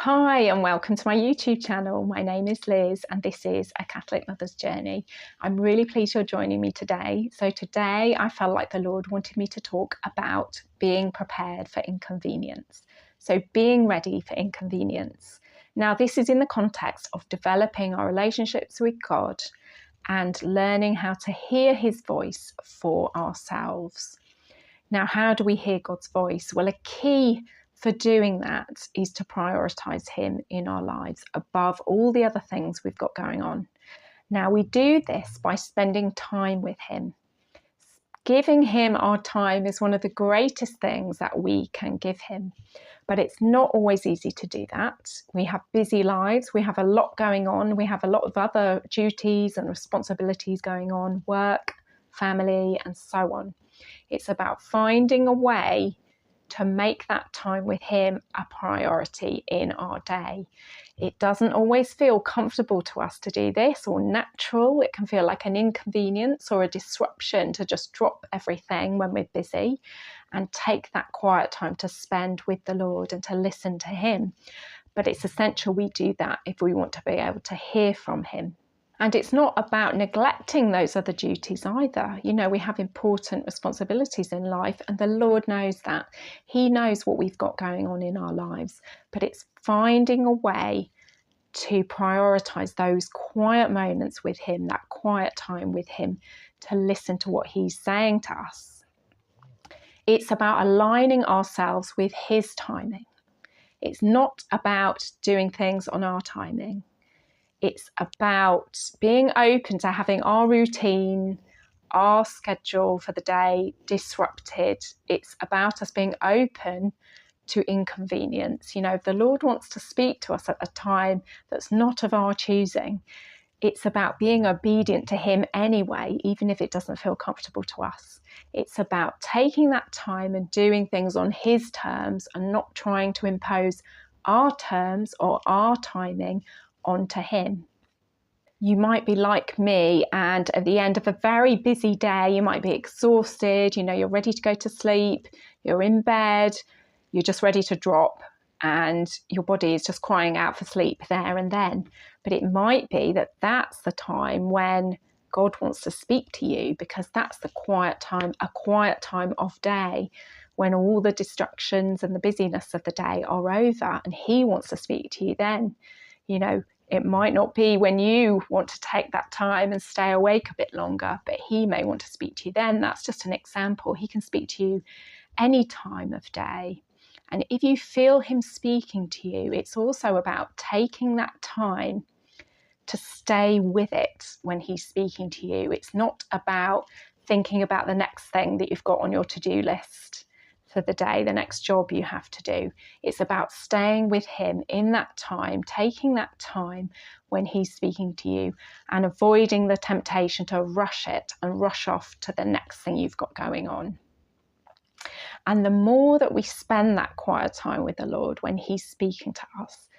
Hi and welcome to my YouTube channel. My name is Liz and this is A Catholic Mother's Journey. I'm really pleased you're joining me today. So today I felt like the Lord wanted me to talk about being prepared for inconvenience. So being ready for inconvenience. Now this is in the context of developing our relationships with God and learning how to hear his voice for ourselves. Now, how do we hear God's voice? Well, a key for doing that is to prioritise him in our lives above all the other things we've got going on. Now, we do this by spending time with him. Giving him our time is one of the greatest things that we can give him, but it's not always easy to do that. We have busy lives, we have a lot going on, we have a lot of other duties and responsibilities going on, work, family, and so on. It's about finding a way to make that time with him a priority in our day. It doesn't always feel comfortable to us to do this or natural. It can feel like an inconvenience or a disruption to just drop everything when we're busy and take that quiet time to spend with the Lord and to listen to him. But it's essential we do that if we want to be able to hear from him. And it's not about neglecting those other duties either. You know, we have important responsibilities in life and the Lord knows that. He knows what we've got going on in our lives, but it's finding a way to prioritise those quiet moments with him, that quiet time with him, to listen to what he's saying to us. It's about aligning ourselves with his timing. It's not about doing things on our timing. It's about being open to having our routine, our schedule for the day disrupted. It's about us being open to inconvenience. You know, if the Lord wants to speak to us at a time that's not of our choosing, it's about being obedient to him anyway, even if it doesn't feel comfortable to us. It's about taking that time and doing things on his terms and not trying to impose our terms or our timing onto him. You might be like me and at the end of a very busy day, you might be exhausted, you know, you're ready to go to sleep, you're in bed, you're just ready to drop and your body is just crying out for sleep there and then. But it might be that that's the time when God wants to speak to you because that's the quiet time, a quiet time of day when all the distractions and the busyness of the day are over and he wants to speak to you then. You know, it might not be when you want to take that time and stay awake a bit longer, but he may want to speak to you then. That's just an example. He can speak to you any time of day. And if you feel him speaking to you, it's also about taking that time to stay with it when he's speaking to you. It's not about thinking about the next thing that you've got on your to-do list for the day, the next job you have to do. It's about staying with him in that time, taking that time when he's speaking to you and avoiding the temptation to rush it and rush off to the next thing you've got going on. And the more that we spend that quiet time with the Lord when he's speaking to us,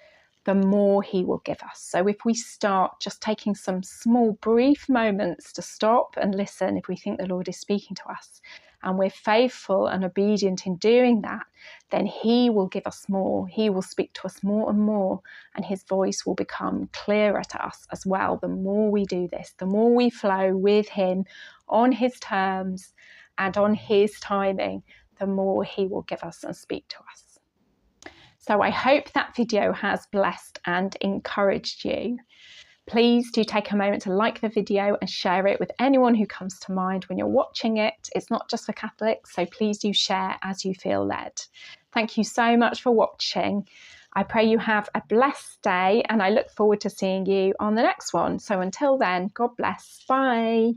the more he will give us. So if we start just taking some small brief moments to stop and listen, if we think the Lord is speaking to us and we're faithful and obedient in doing that, then he will give us more. He will speak to us more and more and his voice will become clearer to us as well. The more we do this, the more we flow with him on his terms and on his timing, the more he will give us and speak to us. So I hope that video has blessed and encouraged you. Please do take a moment to like the video and share it with anyone who comes to mind when you're watching it. It's not just for Catholics, so please do share as you feel led. Thank you so much for watching. I pray you have a blessed day and I look forward to seeing you on the next one. So until then, God bless. Bye.